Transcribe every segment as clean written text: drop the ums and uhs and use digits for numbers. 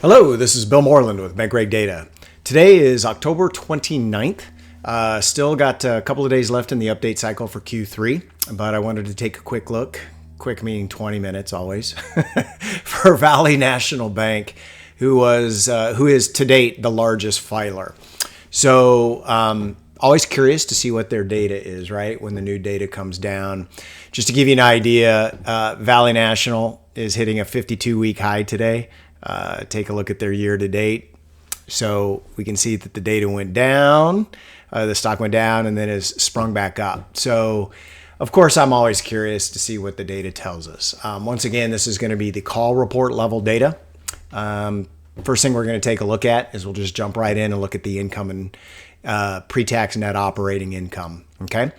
Hello, this is Bill Moreland with Bankrate Data. Today is October 29th. Still got a couple of days left in the update cycle for Q3, but I wanted to take a quick look, quick meaning 20 minutes always, for Valley National Bank, who is to date the largest filer. So always curious to see what their data is, right, when the new data comes down. Just to give you an idea, Valley National is hitting a 52-week high today. Take a look at their year to date. So we can see that the data went down, the stock went down, and then has sprung back up. So, of course, I'm always curious to see what the data tells us. Once again, this is going to be the call report level data. First thing we're going to take a look at is we'll just jump right in and look at the income and pre-tax net operating income. Okay,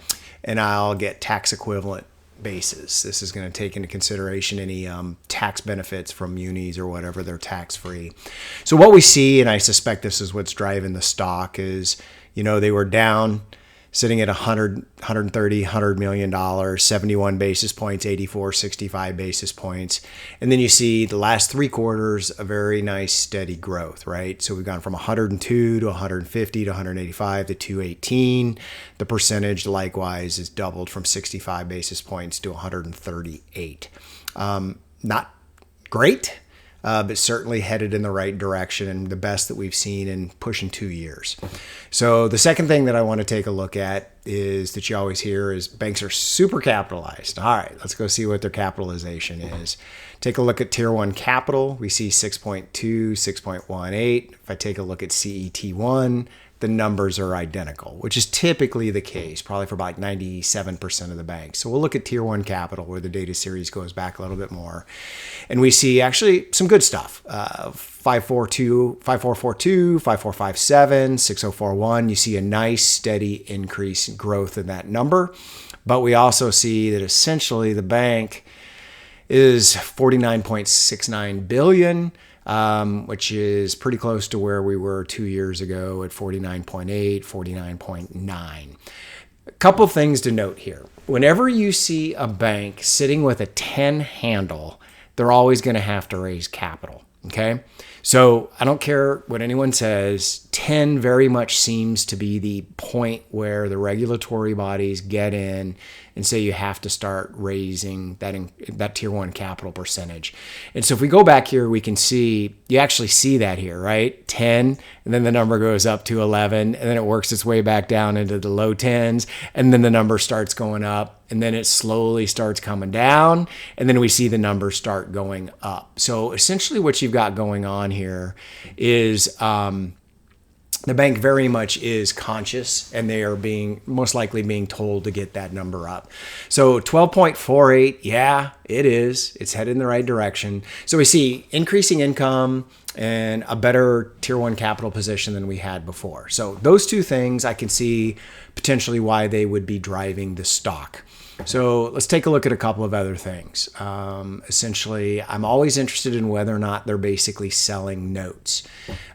and I'll get tax equivalent basis. This is going to take into consideration any tax benefits from munis or whatever, they're tax free. So what we see, and I suspect this is what's driving the stock, is they were down, sitting at 100 million dollars, 71 basis points, 84, 65 basis points. And then you see the last three quarters, a very nice steady growth, right? So we've gone from 102 to 150 to 185 to 218. The percentage likewise is doubled from 65 basis points to 138. Not great, but certainly headed in the right direction and the best that we've seen in pushing 2 years. So the second thing that I want to take a look at is that you always hear is banks are super capitalized. All right, let's go see what their capitalization is. Take a look at Tier 1 capital. We see 6.2, 6.18. If I take a look at CET1, the numbers are identical, which is typically the case, probably for about 97% of the banks. So we'll look at Tier 1 capital, where the data series goes back a little bit more. And we see actually some good stuff. 5442, 5457, 6041. You see a nice steady increase in growth in that number. But we also see that essentially the bank is 49.69 billion. Which is pretty close to where we were 2 years ago at 49.8, 49.9. A couple things to note here. Whenever you see a bank sitting with a 10 handle, they're always going to have to raise capital. Okay? So I don't care what anyone says, 10 very much seems to be the point where the regulatory bodies get in and say you have to start raising that Tier 1 capital percentage. And so if we go back here, we can see, you actually see that here, right? 10, and then the number goes up to 11, and then it works its way back down into the low 10s, and then the number starts going up, and then it slowly starts coming down, and then we see the numbers start going up. So essentially what you've got going on here is the bank very much is conscious, and they are most likely being told to get that number up. So 12.48, yeah, it is. It's headed in the right direction. So we see increasing income and a better Tier 1 capital position than we had before. So those two things, I can see potentially why they would be driving the stock. So let's take a look at a couple of other things. Essentially, I'm always interested in whether or not they're basically selling notes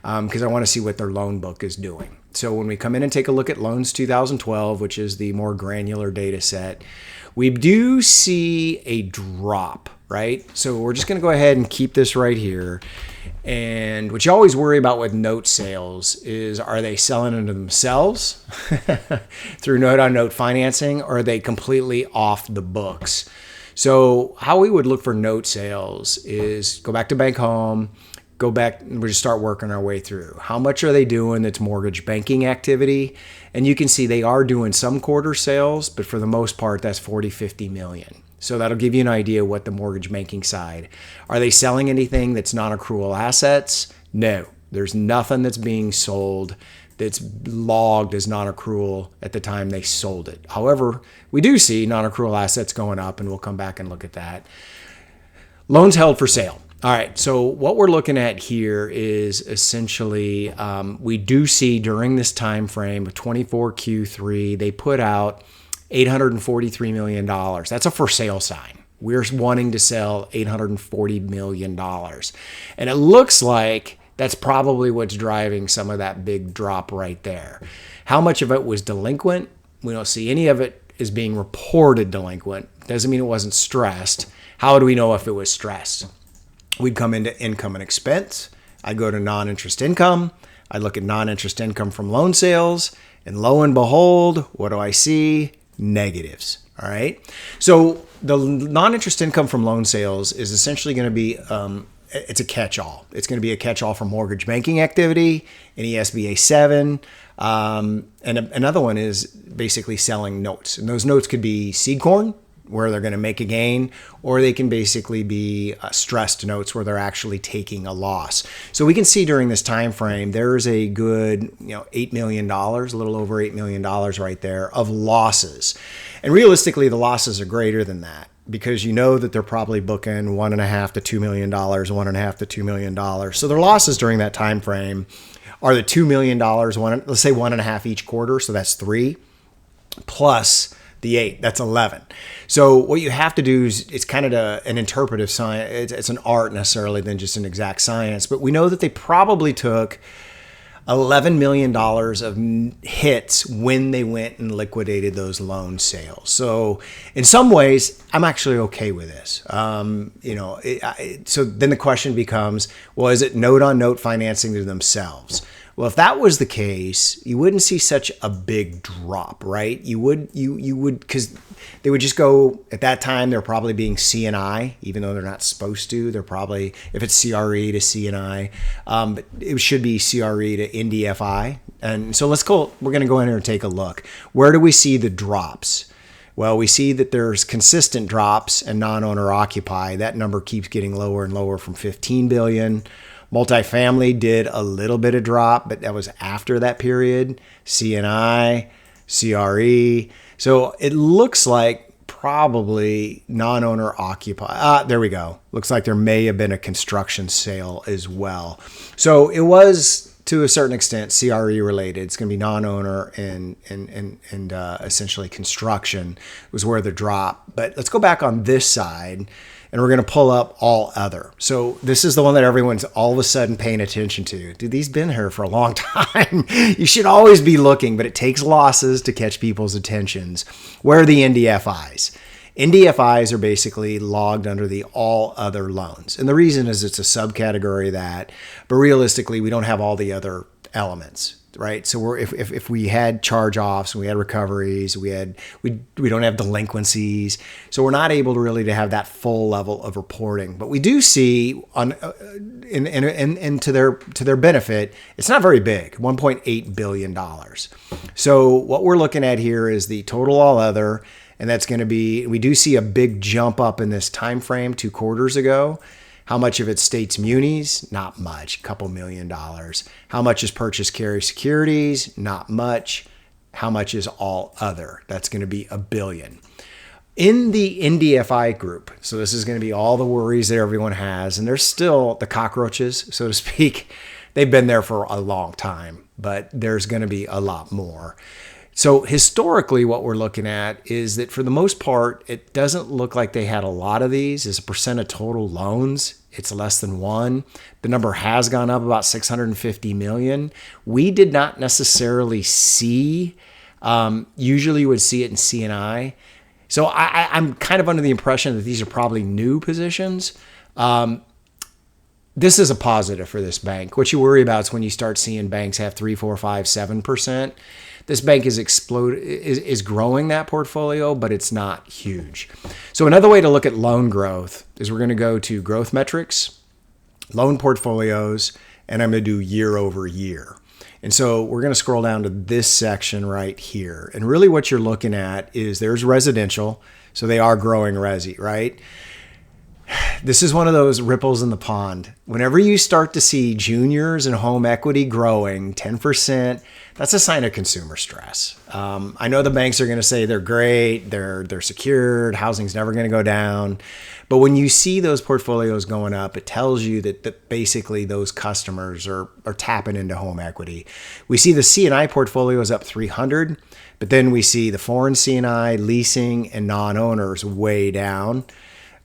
because I want to see what their loan book is doing. So when we come in and take a look at loans 2012, which is the more granular data set, we do see a drop, right? So we're just going to go ahead and keep this right here. And what you always worry about with note sales is, are they selling it to themselves through note-on-note financing, or are they completely off the books? So how we would look for note sales is go back to Bank Home, go back, and we just start working our way through. How much are they doing that's mortgage banking activity? And you can see they are doing some quarter sales, but for the most part, that's 40, 50 million. So that'll give you an idea what the mortgage banking side. Are they selling anything that's non-accrual assets? No, there's nothing that's being sold that's logged as non-accrual at the time they sold it. However, we do see non-accrual assets going up, and we'll come back and look at that. Loans held for sale. All right, so what we're looking at here is essentially we do see during this time frame of 24 Q3, they put out $843 million. That's a for sale sign. We're wanting to sell $840 million. And it looks like that's probably what's driving some of that big drop right there. How much of it was delinquent? We don't see any of it as being reported delinquent. Doesn't mean it wasn't stressed. How do we know if it was stressed? We'd come into income and expense, I go to non-interest income. I look at non-interest income from loan sales, and lo and behold, what do I see? Negatives. All right. So the non-interest income from loan sales is essentially going to be it's a catch-all. It's going to be a catch-all for mortgage banking activity, any SBA 7. And another one is basically selling notes. And those notes could be seed corn, where they're going to make a gain, or they can basically be stressed notes where they're actually taking a loss. So we can see during this time frame, there's a good $8 million, a little over $8 million right there of losses. And realistically, the losses are greater than that, because you know that they're probably booking $1.5 to $2 million, $1.5 to $2 million. So their losses during that time frame are the $2 million, let's say 1.5 each quarter. So that's 3 plus the 8, that's 11. So what you have to do is, it's kind of an interpretive science. It's an art necessarily than just an exact science. But we know that they probably took $11 million of hits when they went and liquidated those loan sales. So in some ways, I'm actually okay with this. So then the question becomes, well, is it note-on-note financing to themselves? Well, if that was the case, you wouldn't see such a big drop, right? You would, because they would just go, at that time, they're probably being C&I, even though they're not supposed to. They're probably, if it's CRE to C&I, but it should be CRE to NDFI. And so we're going to go in here and take a look. Where do we see the drops? Well, we see that there's consistent drops in non-owner occupied. That number keeps getting lower and lower from 15 billion. Multifamily did a little bit of drop, but that was after that period. C&I, CRE. So it looks like probably non-owner occupied. There we go. Looks like there may have been a construction sale as well. So it was, to a certain extent, CRE related. It's going to be non-owner and essentially construction was where the drop. But let's go back on this side, and we're going to pull up all other. So this is the one that everyone's all of a sudden paying attention to. Dude, these been here for a long time. You should always be looking, but it takes losses to catch people's attentions. Where are the NDFIs? NDFIs are basically logged under the all other loans. And the reason is it's a subcategory of that, but realistically, we don't have all the other elements, right? So if we had charge-offs, we had recoveries, we don't have delinquencies, so we're not able to really have that full level of reporting. But we do see on and to their benefit, it's not very big, $1.8 billion. So what we're looking at here is the total all other, and that's going to be, we do see a big jump up in this time frame 2 quarters ago. How much of it's states munis? Not much, a couple $1 million. How much is purchase carry securities? Not much. How much is all other? That's going to be $1 billion. In the NDFI group, so this is going to be all the worries that everyone has, and there's still the cockroaches, so to speak. They've been there for a long time, but there's going to be a lot more. So historically, what we're looking at is that for the most part, it doesn't look like they had a lot of these. As a percent of total loans, it's less than 1. The number has gone up about 650 million. We did not necessarily see, usually you would see it in C&I. So I'm kind of under the impression that these are probably new positions. This is a positive for this bank. What you worry about is when you start seeing banks have 3, 4, 5, 7%. This bank is growing that portfolio, but it's not huge. So another way to look at loan growth is we're going to go to growth metrics, loan portfolios, and I'm going to do year over year. And so we're going to scroll down to this section right here. And really what you're looking at is there's residential. So they are growing resi, right? This is one of those ripples in the pond. Whenever you start to see juniors and home equity growing 10%, that's a sign of consumer stress. I know the banks are going to say they're great, they're secured, housing's never going to go down. But when you see those portfolios going up, it tells you that basically those customers are tapping into home equity. We see the C&I portfolio is up 300, but then we see the foreign C&I, leasing, and non-owners way down.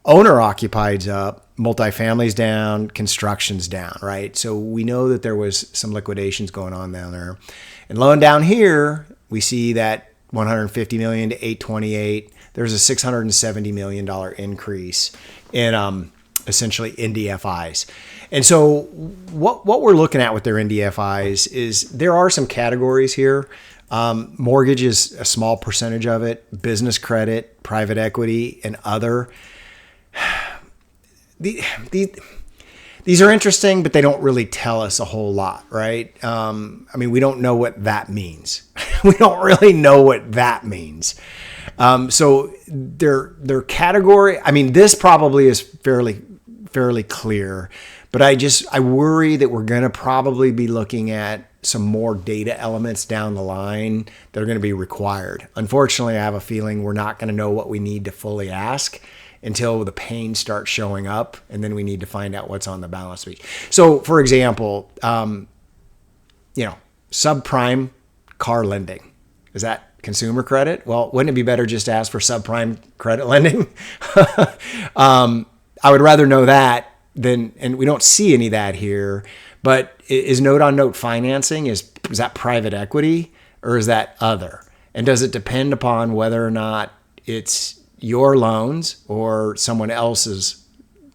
Owner occupied's up, multifamily's down, construction's down, right? So we know that there was some liquidations going on down there. And low and down here, we see that 150 million to 828. There's a $670 million increase in essentially NDFIs. And so what we're looking at with their NDFIs is there are some categories here. Mortgage is a small percentage of it, business credit, private equity, and other. These are interesting, but they don't really tell us a whole lot, right? We don't know what that means. We don't really know what that means. So their category, this probably is fairly clear, but I worry that we're going to probably be looking at some more data elements down the line that are going to be required. Unfortunately, I have a feeling we're not going to know what we need to fully ask until the pain starts showing up, and then we need to find out what's on the balance sheet. So, for example, subprime car lending. Is that consumer credit? Well, wouldn't it be better just to ask for subprime credit lending? I would rather know that than, and we don't see any of that here, but is note-on-note financing, is that private equity or is that other? And does it depend upon whether or not it's your loans or someone else's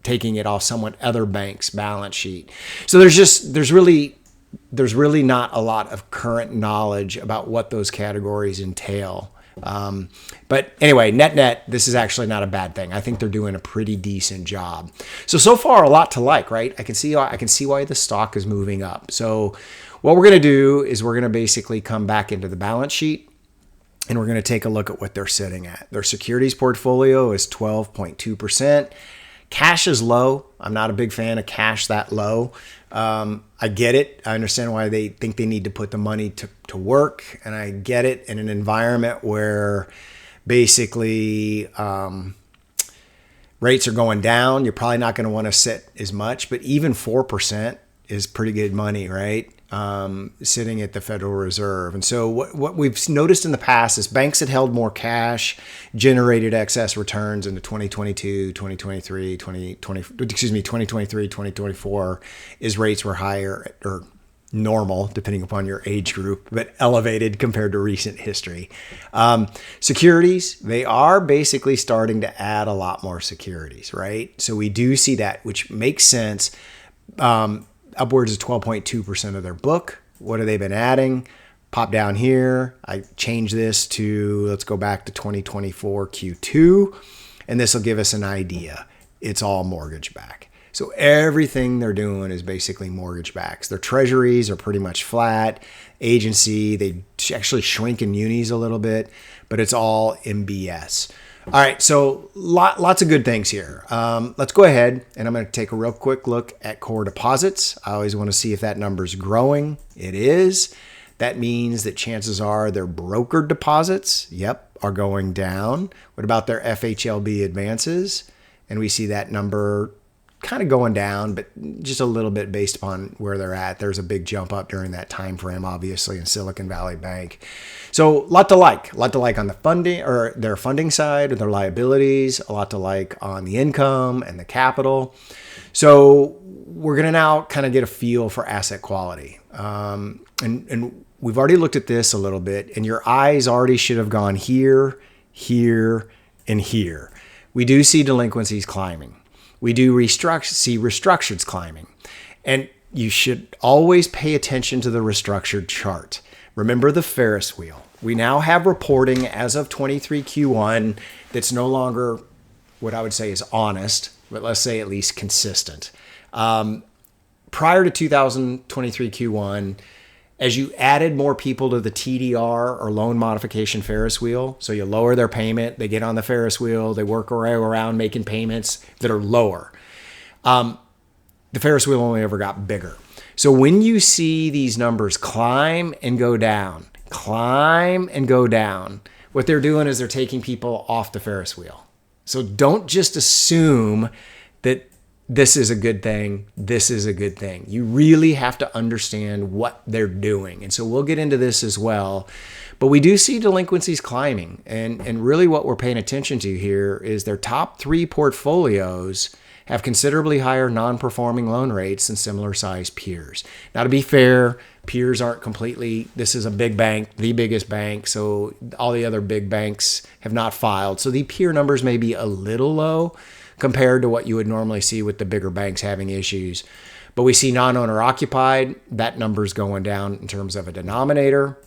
taking it off someone other bank's balance sheet? So there's really not a lot of current knowledge about what those categories entail. But anyway, net, this is actually not a bad thing. I think they're doing a pretty decent job. So far, a lot to like, right? I can see why the stock is moving up. So what we're going to do is we're going to basically come back into the balance sheet, and we're going to take a look at what they're sitting at. Their securities portfolio is 12.2%. Cash is low. I'm not a big fan of cash that low. I get it. I understand why they think they need to put the money to work. And I get it in an environment where basically rates are going down. You're probably not going to want to sit as much, but even 4% is pretty good money, right? Sitting at the Federal Reserve. And so what we've noticed in the past is banks that held more cash generated excess returns in the 2022, 2023, 2024 as rates were higher or normal, depending upon your age group, but elevated compared to recent history. Securities, they are basically starting to add a lot more securities, right? So we do see that, which makes sense. Upwards of 12.2% of their book. What have they been adding? Pop down here. I change this to, let's go back to 2024 Q2, and this will give us an idea. It's all mortgage back. So everything they're doing is basically mortgage backs. Their treasuries are pretty much flat. Agency, they actually shrink in munis a little bit, but it's all MBS. All right, so lots of good things here. Let's go ahead, and I'm going to take a real quick look at core deposits. I always want to see if that number's growing. It is. That means that chances are their brokered deposits, are going down. What about their FHLB advances? And we see that number kind of going down, but just a little bit based upon where they're at. There's a big jump up during that time frame, obviously, in Silicon Valley Bank. So a lot to like on the funding or their funding side or their liabilities, a lot to like on the income and the capital. So we're going to now kind of get a feel for asset quality. And we've already looked at this a little bit, and your eyes already should have gone here, here, and here. We do see delinquencies climbing. We do see restructureds climbing. And you should always pay attention to the restructured chart. Remember the Ferris wheel. We now have reporting as of 23 Q1 that's no longer what I would say is honest, but let's say at least consistent. Prior to 2023 Q1, as you added more people to the TDR or loan modification Ferris wheel, so you lower their payment, they get on the Ferris wheel, they work around making payments that are lower. The Ferris wheel only ever got bigger. So when you see these numbers climb and go down, what they're doing is they're taking people off the Ferris wheel. So don't just assume that this is a good thing. This is a good thing. You really have to understand what they're doing. And so we'll get into this as well. But we do see delinquencies climbing. And really what we're paying attention to here is their top 3 portfolios have considerably higher non-performing loan rates than similar sized peers. Now, to be fair, peers aren't completely, this is a big bank, the biggest bank, so all the other big banks have not filed. So the peer numbers may be a little low, compared to what you would normally see with the bigger banks having issues. But we see non-owner occupied, that number's going down in terms of a denominator.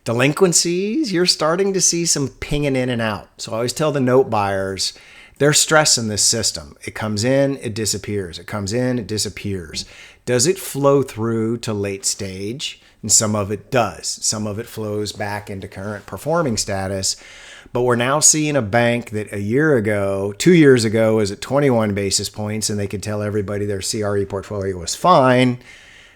Delinquencies, you're starting to see some pinging in and out. So I always tell the note buyers, they're stressing this system. It comes in, it disappears. It comes in, it disappears. Does it flow through to late stage? And some of it does. Some of it flows back into current performing status. But we're now seeing a bank that 2 years ago was at 21 basis points and they could tell everybody their CRE portfolio was fine.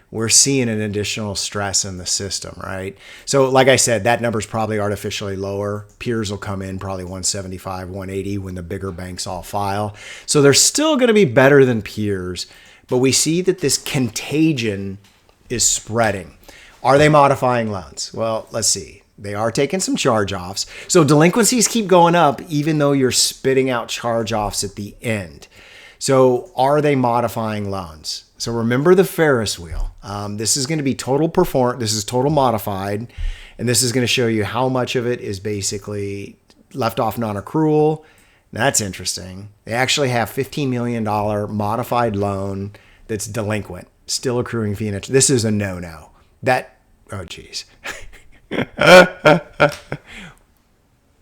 We're seeing an additional stress in the system, right? So like I said, that number's probably artificially lower. Peers will come in probably 175, 180 when the bigger banks all file. So they're still going to be better than peers, but we see that this contagion is spreading. Are they modifying loans? Well, let's see. They are taking some charge-offs. So delinquencies keep going up even though you're spitting out charge-offs at the end. So are they modifying loans? So remember the Ferris wheel. This is going to be this is total modified. And this is going to show you how much of it is basically left off non-accrual. That's interesting. They actually have $15 million modified loan that's delinquent, still accruing fee and interest. This is a no-no. Oh geez.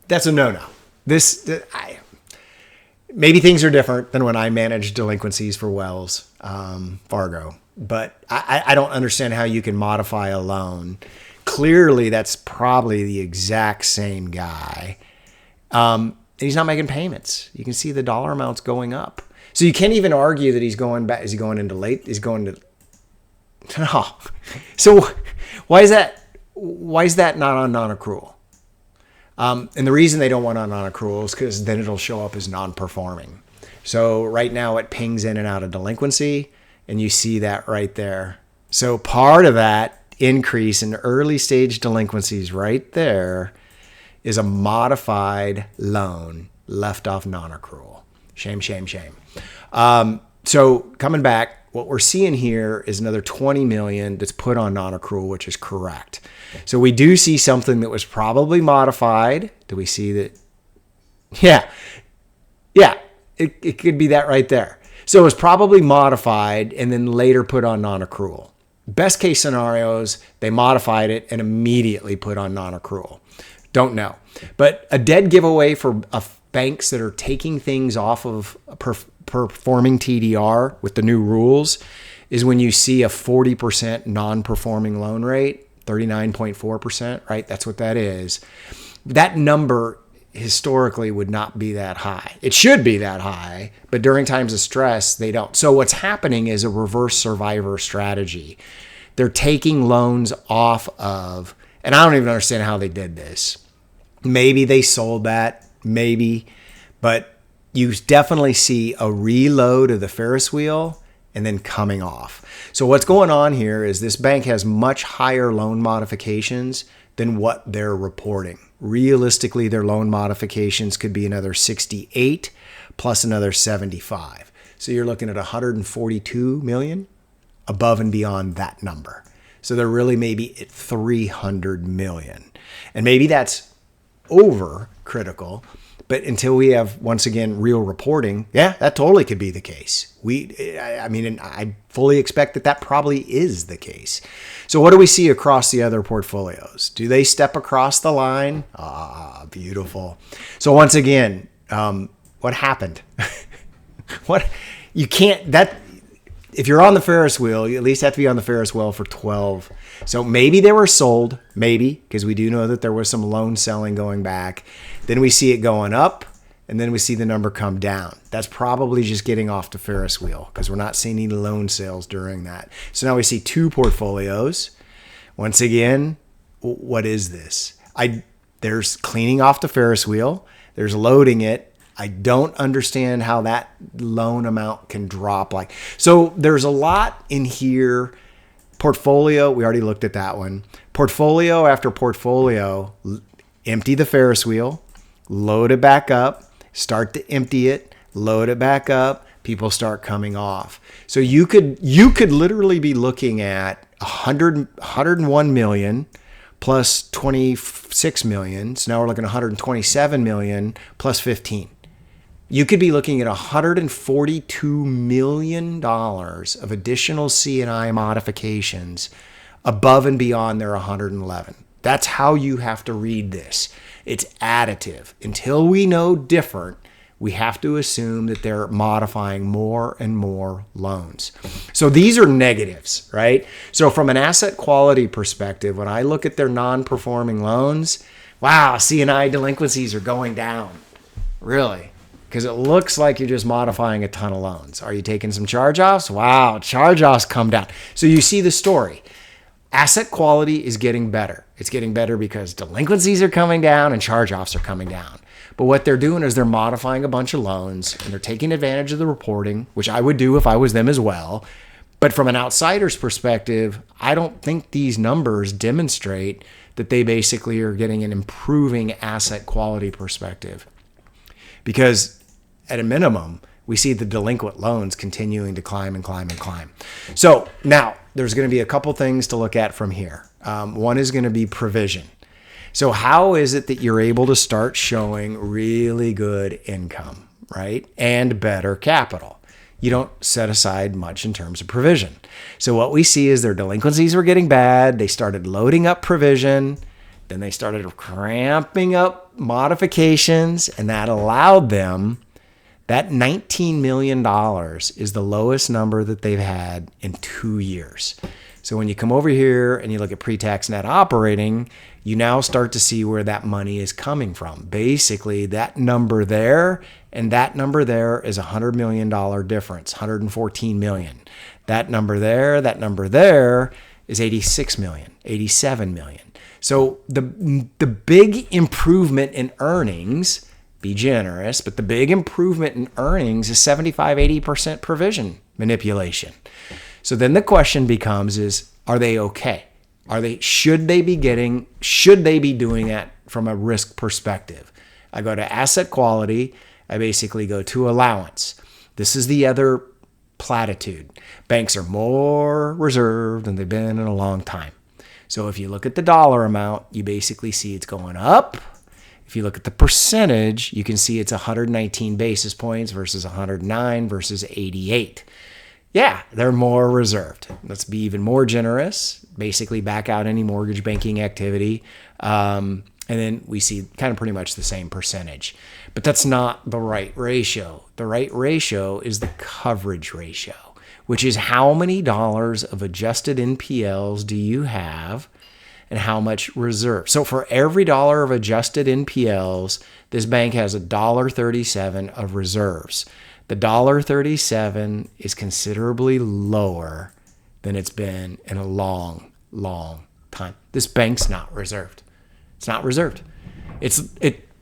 That's a no-no. Maybe things are different than when I managed delinquencies for Wells Fargo, but I don't understand how you can modify a loan. Clearly, that's probably the exact same guy. And he's not making payments. You can see the dollar amounts going up. So you can't even argue that he's going back. Is he going into late? He's going to... No. So why is that? Why is that not on non-accrual? And the reason they don't want on non-accrual is because then it'll show up as non-performing. So right now it pings in and out of delinquency, and you see that right there. So part of that increase in early stage delinquencies right there is a modified loan left off non-accrual. Shame, shame, shame. So coming back, what we're seeing here is another 20 million that's put on non-accrual, which is correct. So we do see something that was probably modified. Do we see that? Yeah, it could be that right there. So it was probably modified and then later put on non-accrual. Best case scenarios, they modified it and immediately put on non-accrual. Don't know. But a dead giveaway for banks that are taking things off of performing TDR with the new rules is when you see a 40% non-performing loan rate, 39.4%, right? That's what that is. That number historically would not be that high. It should be that high, but during times of stress, they don't. So what's happening is a reverse survivor strategy. They're taking loans off of, and I don't even understand how they did this. Maybe they sold that, maybe, but you definitely see a reload of the Ferris wheel and then coming off. So what's going on here is this bank has much higher loan modifications than what they're reporting. Realistically, their loan modifications could be another 68 plus another 75. So you're looking at 142 million above and beyond that number. So they're really maybe at 300 million. And maybe that's over critical. But until we have, once again, real reporting, yeah, that totally could be the case. I fully expect that probably is the case. So what do we see across the other portfolios? Do they step across the line? Ah, beautiful. So once again, what happened? If you're on the Ferris wheel, you at least have to be on the Ferris wheel for 12. So maybe they were sold, maybe, because we do know that there was some loan selling going back. Then we see it going up, and then we see the number come down. That's probably just getting off the Ferris wheel because we're not seeing any loan sales during that. So now we see two portfolios. Once again, what is this? There's cleaning off the Ferris wheel. There's loading it. I don't understand how that loan amount can drop. So there's a lot in here. Portfolio, we already looked at that one. Portfolio after portfolio, empty the Ferris wheel, load it back up, start to empty it, load it back up, people start coming off. So you could literally be looking at 101 million plus 26 million. So now we're looking at 127 million plus 15. You could be looking at $142 million of additional C&I modifications above and beyond their 111. That's how you have to read this. It's additive. Until we know different, we have to assume that they're modifying more and more loans. So these are negatives, right? So from an asset quality perspective, when I look at their non-performing loans, wow, C&I delinquencies are going down. Really? Because it looks like you're just modifying a ton of loans. Are you taking some charge-offs? Wow, charge-offs come down. So you see the story. Asset quality is getting better. It's getting better because delinquencies are coming down and charge-offs are coming down. But what they're doing is they're modifying a bunch of loans and they're taking advantage of the reporting, which I would do if I was them as well. But from an outsider's perspective, I don't think these numbers demonstrate that they basically are getting an improving asset quality perspective. Because at a minimum, we see the delinquent loans continuing to climb and climb and climb. So now there's going to be a couple things to look at from here. One is going to be provision. So how is it that you're able to start showing really good income, right? And better capital? You don't set aside much in terms of provision. So what we see is their delinquencies were getting bad. They started loading up provision. Then they started cramping up modifications, and that allowed them, that $19 million is the lowest number that they've had in 2 years. So when you come over here and you look at pre-tax net operating, you now start to see where that money is coming from. Basically, that number there and that number there is a $100 million difference, $114 million. That number there is $86 million, $87 million. So the big improvement in earnings, be generous, but the big improvement in earnings is 75-80% provision manipulation. So then the question becomes is, are they okay? Should they be doing that from a risk perspective? I go to asset quality. I basically go to allowance. This is the other platitude. Banks are more reserved than they've been in a long time. So if you look at the dollar amount, you basically see it's going up. If you look at the percentage, you can see it's 119 basis points versus 109 versus 88. Yeah, they're more reserved. Let's be even more generous. Basically back out any mortgage banking activity. And then we see kind of pretty much the same percentage. But that's not the right ratio. The right ratio is the coverage ratio, which is how many dollars of adjusted NPLs do you have and how much reserve. So for every dollar of adjusted NPLs, this bank has $1.37 of reserves. The $1.37 is considerably lower than it's been in a long, long time. This bank's not reserved. It's not reserved.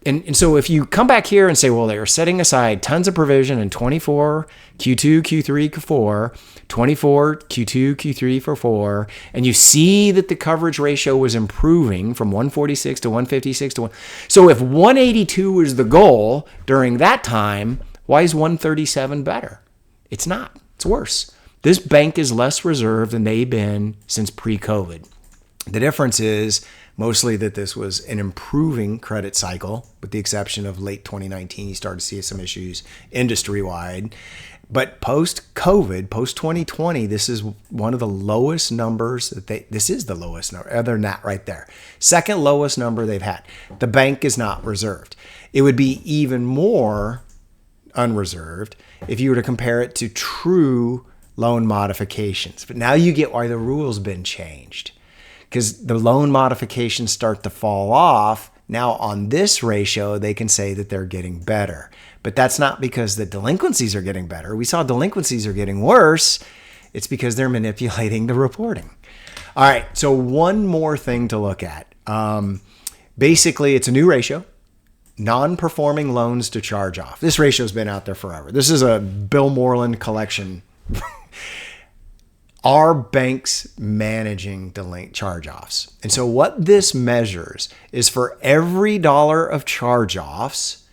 And so if you come back here and say, well, they were setting aside tons of provision in 24, Q2, Q3, Q4, 24, Q2, Q3 for 4, and you see that the coverage ratio was improving from 146 to 156 to 1. So if 182 was the goal during that time, why is 137 better? It's not. It's worse. This bank is less reserved than they've been since pre-COVID. The difference is mostly that this was an improving credit cycle, with the exception of late 2019. You started to see some issues industry-wide. But post-COVID, post-2020, this is one of the lowest numbers this is the lowest number, other than that right there. Second lowest number they've had. The bank is not reserved. It would be even more unreserved if you were to compare it to true loan modifications. But now you get why the rule's been changed. Because the loan modifications start to fall off. Now on this ratio, they can say that they're getting better. But that's not because the delinquencies are getting better. We saw delinquencies are getting worse. It's because they're manipulating the reporting. All right, so one more thing to look at. Basically, it's a new ratio. Non-performing loans to charge off. This ratio's been out there forever. This is a Bill Moreland collection. Are banks managing charge-offs? And so what this measures is for every dollar of charge-offs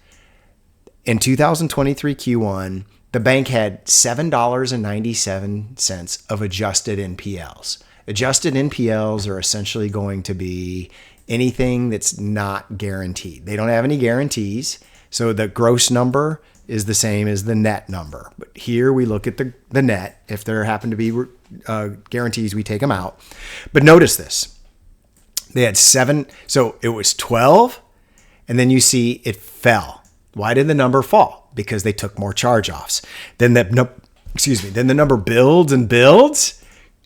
in 2023 Q1, the bank had $7.97 of adjusted NPLs. Adjusted NPLs are essentially going to be anything that's not guaranteed. They don't have any guarantees. So the gross number is the same as the net number. But here we look at the net. If there happen to be guarantees, we take them out. But notice this. They had 7. So it was 12. And then you see it fell. Why did the number fall? Because they took more charge-offs. Then then the number builds and builds.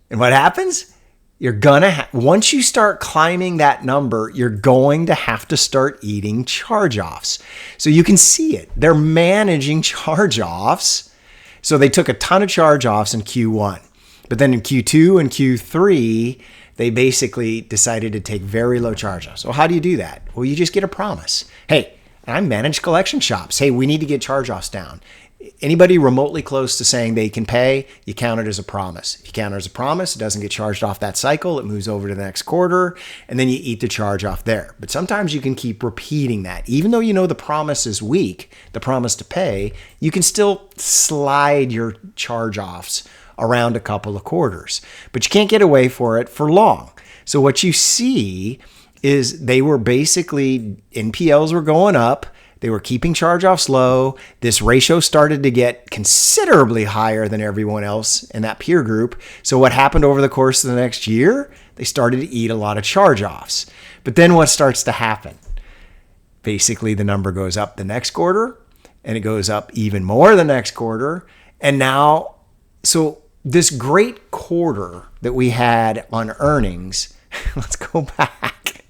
And what happens? You're gonna once you start climbing that number, you're going to have to start eating charge-offs. So you can see it. They're managing charge-offs. So they took a ton of charge-offs in Q1. But then in Q2 and Q3, they basically decided to take very low charge-offs. So how do you do that? Well, you just get a promise. Hey, I manage collection shops. Hey, we need to get charge-offs down. Anybody remotely close to saying they can pay, you count it as a promise. If you count it as a promise, it doesn't get charged off that cycle. It moves over to the next quarter, and then you eat the charge off there. But sometimes you can keep repeating that. Even though you know the promise is weak, the promise to pay, you can still slide your charge-offs around a couple of quarters. But you can't get away for it for long. So what you see is they were basically, NPLs were going up. They were keeping charge-offs low. This ratio started to get considerably higher than everyone else in that peer group. So what happened over the course of the next year? They started to eat a lot of charge-offs. But then what starts to happen? Basically, the number goes up the next quarter, and it goes up even more the next quarter. And now, so this great quarter that we had on earnings, let's go back.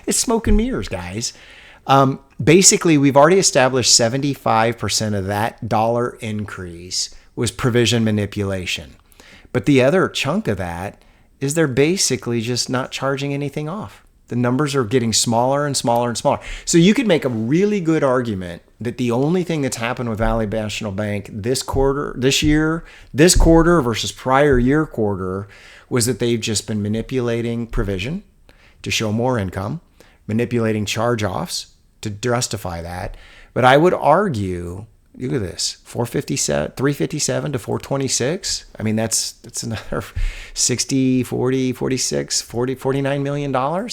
It's smoke and mirrors, guys. Basically, we've already established 75% of that dollar increase was provision manipulation. But the other chunk of that is they're basically just not charging anything off. The numbers are getting smaller and smaller and smaller. So you could make a really good argument that the only thing that's happened with Valley National Bank this quarter versus prior year quarter was that they've just been manipulating provision to show more income, manipulating charge-offs to justify that. But I would argue, look at this, 357 to 426. I mean, that's another 60, 40, 46, 40, $49 million.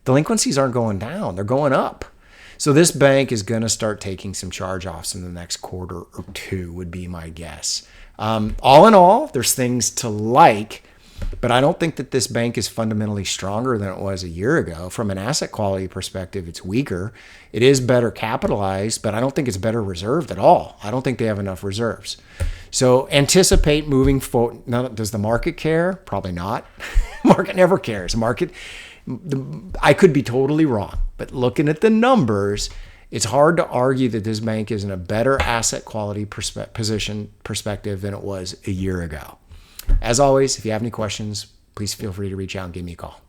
Delinquencies aren't going down, they're going up. So this bank is going to start taking some charge-offs in the next quarter or two, would be my guess. All in all, there's things to like, but I don't think that this bank is fundamentally stronger than it was a year ago. From an asset quality perspective, it's weaker. It is better capitalized, but I don't think it's better reserved at all. I don't think they have enough reserves. So anticipate moving forward. Now, does the market care? Probably not. Market never cares. I could be totally wrong, but looking at the numbers, it's hard to argue that this bank is in a better asset quality perspective than it was a year ago. As always, if you have any questions, please feel free to reach out and give me a call.